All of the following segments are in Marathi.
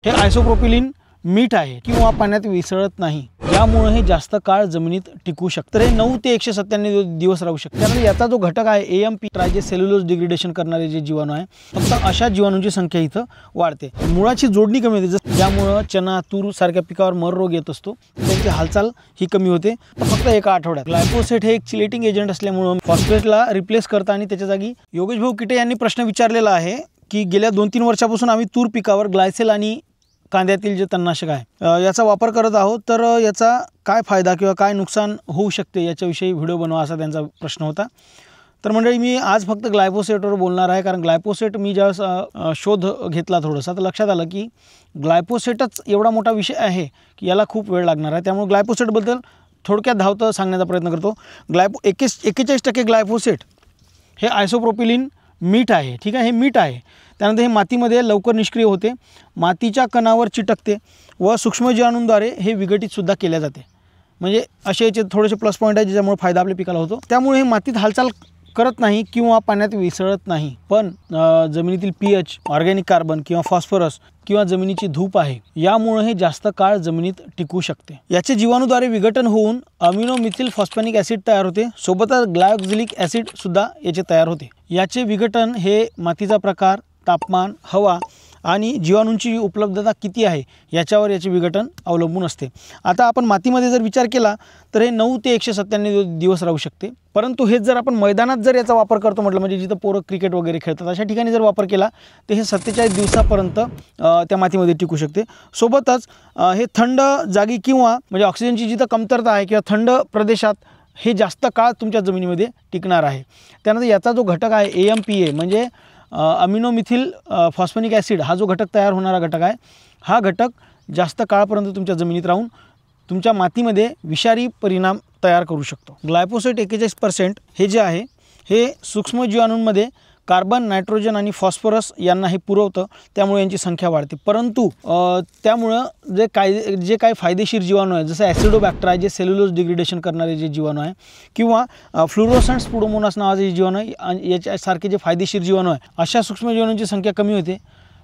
हे आयसोप्रोपिलीन मीठ आहे किंवा पाण्यात विसळत नाही, यामुळे हे जास्त काळ जमिनीत टिकू शकते। तर हे 9 ते 197 दिवस राहू शकते। त्यामुळे याचा जो घटक आहे AMP ट्रायजे सेल्युलोज डिग्रेडेशन करणारे जे जीवाणू आहे, फक्त अशा जीवाणूंची संख्या इथं वाढते। मुळाची जोडणी कमी होते, ज्यामुळे चना तूर सारख्या पिकावर मर रोग येत असतो, त्यांची हालचाल ही कमी होते फक्त एका आठवड्यात। ग्लायफोसेट हे एक चिलेटिंग एजंट असल्यामुळे फॉस्फेटला रिप्लेस करता आणि त्याच्या जागी योगेश भाऊ किटे यांनी प्रश्न विचारलेला आहे की गेल्या 2-3 वर्षापासून आम्ही तूर पिकावर ग्लायसेल आणि कांद्यातील जे तणनाशक आहे याचा वापर करत आहोत, तर याचा काय फायदा किंवा काय नुकसान होऊ शकते याच्याविषयी व्हिडिओ बनवा असा त्यांचा प्रश्न होता। तर मंडळी मी आज फक्त ग्लायफोसेटवर बोलणार आहे, कारण ग्लायफोसेट मी ज्या शोध घेतला थोडासा तर लक्षात आलं की ग्लायफोसेटच एवढा मोठा विषय आहे की याला खूप वेळ लागणार आहे। त्यामुळे ग्लायफोसेटबद्दल थोडक्यात धावतं सांगण्याचा प्रयत्न करतो। 41% ग्लायफोसेट हे आयसोप्रोपिलीन मीठ आहे, ठीक आहे, हे मीठ आहे। त्यानंतर हे मातीमध्ये लवकर निष्क्रिय होते, मातीच्या कणावर चिटकते व सूक्ष्मजीवाणूंद्वारे हे विघटित सुद्धा केले जाते। म्हणजे असे याचे थोडेसे प्लस पॉईंट आहे ज्यामुळे फायदा आपल्या पिकाला होतो। त्यामुळे हे मातीत हालचाल करत नाही किंवा पाण्यात विसळत नाही, पण जमिनीतील pH, ऑर्गॅनिक कार्बन किंवा फॉस्फरस किंवा जमिनीची धूप आहे, यामुळे हे जास्त काळ जमिनीत टिकू शकते। याचे जीवाणूद्वारे विघटन होऊन अमिनो मिथिल फॉस्फॅनिक ॲसिड तयार होते, सोबतच ग्लायक्झिलिक ॲसिड सुद्धा याचे तयार होते। याचे विघटन हे मातीचा प्रकार, तापमान, हवा आणि जीवाणूंची उपलब्धता किती आहे याच्यावर याचे विघटन अवलंबून असते। आता आपण मातीमध्ये जर विचार केला तर हे 9 ते 197 दिवस राहू शकते, परंतु हेच जर आपण मैदानात जर याचा वापर करतो म्हटलं, म्हणजे जिथं पोरं क्रिकेट वगैरे खेळतात अशा ठिकाणी जर वापर केला तर हे 47 दिवसापर्यंत त्या मातीमध्ये टिकू शकते। सोबतच हे थंड जागी किंवा म्हणजे ऑक्सिजनची जिथं कमतरता आहे किंवा थंड प्रदेशात हे जास्त काळ तुमच्या जमिनीमध्ये टिकणार आहे। त्यानंतर याचा जो घटक आहे AMPA म्हणजे अमिनो मिथिल फॉस्फॅनिक ॲसिड, हा जो घटक तयार होणारा घटक आहे, हा घटक जास्त काळापर्यंत तुमच्या जमिनीत राहून तुमच्या मातीमध्ये विषारी परिणाम तयार करू शकतो। ग्लायफोसेट 41% हे जे आहे हे सूक्ष्मजीवाणूंमध्ये कार्बन, नायट्रोजन आणि फॉस्फरस यांना हे पुरवतं, त्यामुळे यांची संख्या वाढते। परंतु त्यामुळं जे काही फायदेशीर जीवाणू आहे, जसं ॲसिडोबॅक्टर जे सेल्युलोज डिग्रेडेशन करणारे जे जीवाणू आहे किंवा फ्लोरोसंट स्पुडोमोनास नावाचे जे जीवाणू आहे, याच्यासारखे जे फायदेशीर जीवाणू आहे, अशा सूक्ष्मजीवाणूंची संख्या कमी होते।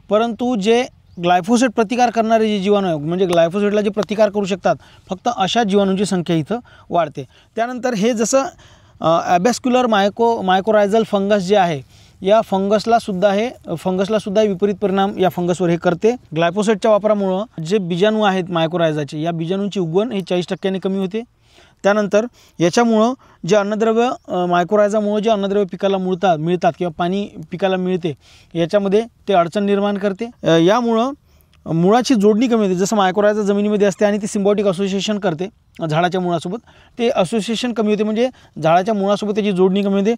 परंतु जे ग्लायफोसेट प्रतिकार करणारे जे जीवाणू आहे, म्हणजे ग्लायफोसेटला जे प्रतिकार करू शकतात, फक्त अशा जीवाणूंची संख्या इथं वाढते। त्यानंतर हे जसं ॲबॅस्क्युलर मायकोरायझल फंगस जे आहे, या फंगसला सुद्धा विपरीत परिणाम या फंगसवर हे करते। ग्लायफोसेटच्या वापरामुळे जे बीजाणू आहेत मायकोरायझाचे, या बीजाणूंची उगवण हे 40% कमी होते। त्यानंतर याच्यामुळं जे अन्नद्रव्य मायकोरायझामुळे जे अन्नद्रव्य पिकाला मिळतात किंवा पाणी पिकाला मिळते, याच्यामध्ये ते अडचण निर्माण करते। यामुळं मुळाची जोडणी कमी होते, जसं मायकोरायझा जमिनीमध्ये असते आणि ती सिम्बायोटिक असोसिएशन करते झाडाच्या मुळासोबत, ते असोसिएशन कमी होते, म्हणजे झाडाच्या मुळासोबत त्याची जोडणी कमी होते,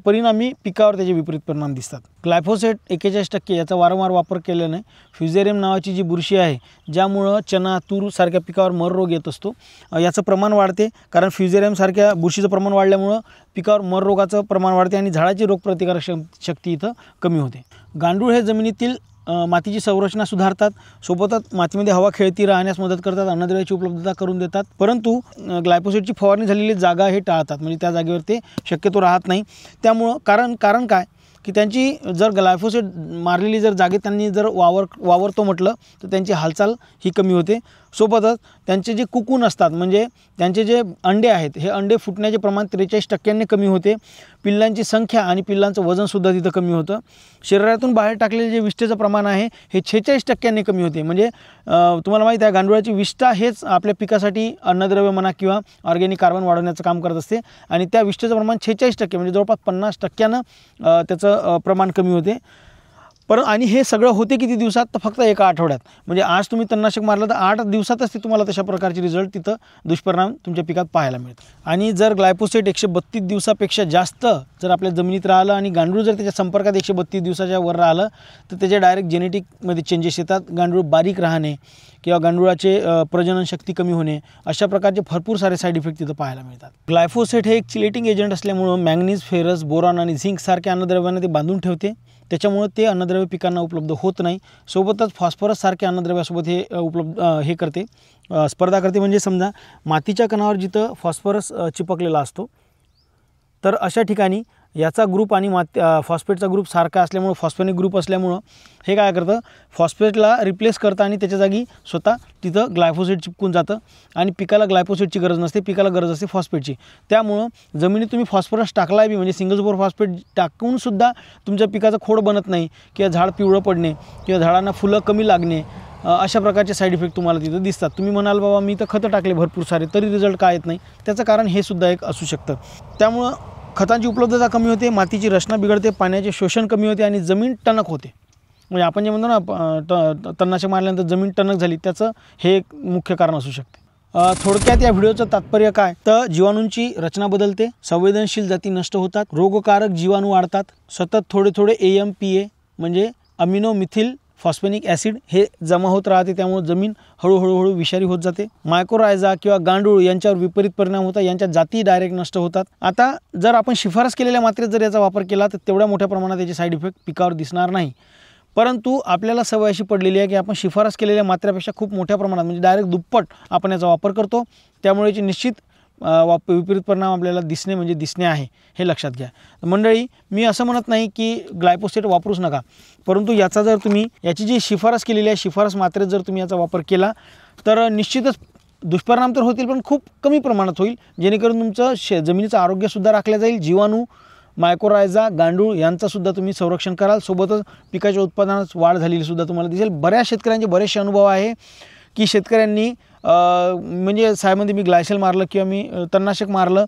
परिणामी पिकावर त्याचे विपरीत परिणाम दिसतात। ग्लायफोसेट 41% याचा वारंवार वापर केल्याने फ्युजेरियम नावाची जी बुरशी आहे, ज्यामुळं चना तूर सारख्या पिकावर मर रोग येत असतो, याचं प्रमाण वाढते, कारण फ्युजेरियम सारख्या बुरशीचं प्रमाण वाढल्यामुळं पिकावर मर रोगाचं प्रमाण वाढते आणि झाडाची रोगप्रतिकारक शक्ती इथं कमी होते। गांडूळ हे जमिनीतील मातीची संरचना सुधारतात, सोबतच मातीमध्ये हवा खेळती राहण्यास मदत करतात, अन्नद्रव्याची उपलब्धता करून देतात। परंतु ग्लायफोसेटची फवारणी झालेली जागा हे टाळतात, म्हणजे त्या जागेवर ते शक्यतो राहत नाही। त्यामुळं कारण काय की त्यांची जर ग्लायफोसेट मारलेली जर जागेत त्यांनी जर वावरतो म्हटलं तर त्यांची हालचाल ही कमी होते। सोबतच त्यांचे जे कुकून असतात, म्हणजे त्यांचे जे अंडे आहेत, हे अंडे फुटण्याचे प्रमाण 43% कमी होते। पिल्लांची संख्या आणि पिल्लांचं वजनसुद्धा तिथं कमी होतं। शरीरातून बाहेर टाकलेले जे विष्ठेचं प्रमाण आहे हे 46% कमी होते। म्हणजे तुम्हाला माहीत आहे गांडुळाची विष्ठा हेच आपल्या पिकासाठी अन्नद्रव्य म्हणा किंवा ऑर्गॅनिक कार्बन वाढवण्याचं काम करत असते, आणि त्या विष्ठेचं प्रमाण 46% म्हणजे जवळपास 50% त्याचं प्रमाण कमी होते। आणि हे सगळं होते किती दिवसात, तर फक्त एका आठवड्यात। म्हणजे आज तुम्ही तणनाशक मारलं तर 8 दिवसातच ते तुम्हाला तशा प्रकारचे रिझल्ट तिथं दुष्परिणाम तुमच्या पिकात पाहायला मिळतात। आणि जर ग्लायफोसेट 132 दिवसापेक्षा जास्त जर आपल्या जमिनीत राहिलं आणि गांडूळ जर त्याच्या संपर्कात 132 दिवसाच्या वर राहिलं तर त्याचे डायरेक्ट जेनेटिकमध्ये चेंजेस येतात। गांडूळ बारीक राहणे किंवा गांडुळाचे प्रजनन शक्ती कमी होणे, अशा प्रकारचे भरपूर सारे साईड इफेक्ट तिथं पाहायला मिळतात। ग्लायफोसेट हे एक चिलेटिंग एजंट असल्यामुळं मॅंगनीज, फेरस, बोरॉन आणि झिंक सारख्या अन्नद्रव्यांना ते बांधून ठेवते, त्याच्यामुळे ते अन्नद्रव्य पिकांना उपलब्ध होत नाही। सोबतच फॉस्फरस सारख्या अन्नद्रव्यासोबत हे करते, स्पर्धा करते। म्हणजे समजा मातीच्या कणावर जिथं फॉस्फरस चिपकलेला असतो, तर अशा ठिकाणी याचा ग्रुप आणि फॉस्फेटचा ग्रुप सारखा असल्यामुळं, फॉस्फेनिक ग्रुप असल्यामुळं हे काय करतं, फॉस्फेटला रिप्लेस करतं आणि त्याच्या जागी स्वतः तिथं ग्लायफोसेट चिपकून जातं आणि पिकाला ग्लायफोसेटची गरज नसते, पिकाला गरज असते फॉस्फेटची. त्यामुळं जमिनीत तुम्ही फॉस्फरस टाकलाय बी म्हणजे सिंगल सुपर फॉस्फेट टाकूनसुद्धा तुमच्या पिकाचं खोड बनत नाही किंवा झाड पिवळं पडणे किंवा झाडांना फुलं कमी लागणे, अशा प्रकारचे साईड इफेक्ट तुम्हाला तिथं दिसतात. तुम्ही म्हणाल बाबा मी तर खतं टाकले भरपूर सारे तरी रिझल्ट काय येत नाही, त्याचं कारण हे सुद्धा एक असू शकतं. त्यामुळं खतांची उपलब्धता कमी होते, मातीची रचना बिघडते, पाण्याचे शोषण कमी होते आणि जमीन टणक होते. म्हणजे आपण जे म्हणतो ना तणनाशक मारल्यानंतर जमीन टणक झाली, त्याचं हे एक मुख्य कारण असू शकते. थोडक्यात या व्हिडिओचं तात्पर्य काय, तर जीवाणूंची रचना बदलते, संवेदनशील जाती नष्ट होतात, रोगकारक जीवाणू वाढतात, सतत थोडे थोडे AMPA म्हणजे अमिनो मिथिल फॉस्फेनिक ॲसिड हे जमा होत राहते, त्यामुळे जमीन हळूहळू विषारी होत जाते. मायक्रोरायझा किंवा गांडूळ यांच्यावर विपरीत परिणाम होतात, यांच्या जाती डायरेक्ट नष्ट होतात. आता जर आपण शिफारस केलेल्या मात्रेत जर याचा वापर केला तर तेवढ्या मोठ्या प्रमाणात याचे साईड इफेक्ट पिकावर दिसणार नाही. परंतु आपल्याला सवय अशी पडलेली आहे की आपण शिफारस केलेल्या मात्रेपेक्षा खूप मोठ्या प्रमाणात म्हणजे डायरेक्ट दुप्पट आपण याचा वापर करतो, त्यामुळे याची निश्चित विपरीत परिणाम आपल्याला दिसणे आहे, हे लक्षात घ्या. मंडळी, मी असं म्हणत नाही की ग्लायफोसेट वापरूच नका, परंतु याचा जर तुम्ही याची जी शिफारस केलेली आहे शिफारस मात्रेत जर तुम्ही याचा वापर केला तर निश्चितच दुष्परिणाम तर होतील, पण खूप कमी प्रमाणात होईल, जेणेकरून तुमचं जमिनीचं आरोग्यसुद्धा राखलं जाईल, जीवाणू, मायक्रोरायझा, गांडूळ यांचासुद्धा तुम्ही संरक्षण कराल, सोबतच पिकाच्या उत्पादनात वाढ झालेली सुद्धा तुम्हाला दिसेल. बऱ्याच शेतकऱ्यांचे बरेचसे अनुभव आहे की शेतकऱ्यांनी म्हणजे सायमध्ये मी ग्लायसेल मारलं किंवा मी तणनाशक मारलं,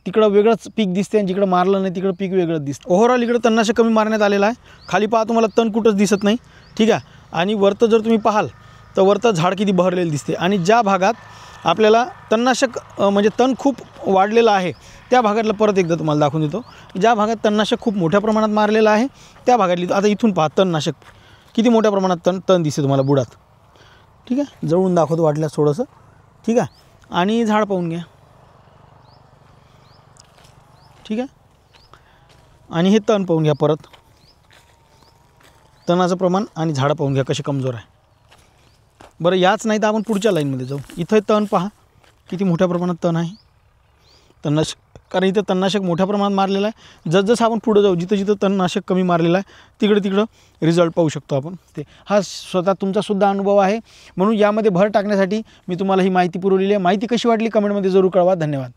तिकडं वेगळंच पीक दिसते आणि जिकडं मारलं नाही तिकडं पीक वेगळंच दिसतं. ओव्हरऑल इकडं तणनाशक कमी मारण्यात आलेलं आहे. खाली पहा, तुम्हाला तण कुठंच दिसत नाही, ठीक आहे. आणि वरतं जर तुम्ही पाहाल तर वरतं झाड किती बहरलेलं दिसते आणि ज्या भागात आपल्याला तणनाशक म्हणजे तण खूप वाढलेलं आहे त्या भागातलं परत एकदा तुम्हाला दाखवून देतो. ज्या भागात तणनाशक खूप मोठ्या प्रमाणात मारलेलं आहे त्या भागातली आता इथून पहा तणनाशक किती मोठ्या प्रमाणात तण दिसते तुम्हाला बुडात, ठीक आहे. जवळून दाखवतो वाटल्यास थोडंसं, ठीक आहे. आणि झाड पाहून घ्या, ठीक आहे. आणि हे तण पाहून घ्या, परत तणाचं प्रमाण आणि झाडं पाहून घ्या कसे कमजोर आहे. बरं, याच नाही तर आपण पुढच्या लाईनमध्ये जाऊ. इथं तण पहा किती मोठ्या प्रमाणात तण आहे, तणनाशक, कारण इथं तणनाशक मोठ्या प्रमाणात मारलेलं आहे. जसजसं आपण पुढं जाऊ जिथं जिथं तणनाशक कमी मारलेलं आहे तिकडं रिझल्ट पाहू शकतो आपण. ते हा स्वतः तुमचासुद्धा अनुभव आहे, म्हणून यामध्ये भर टाकण्यासाठी मी तुम्हाला ही माहिती पुरवलेली आहे. माहिती कशी वाटली कमेंटमध्ये जरूर कळवा. धन्यवाद.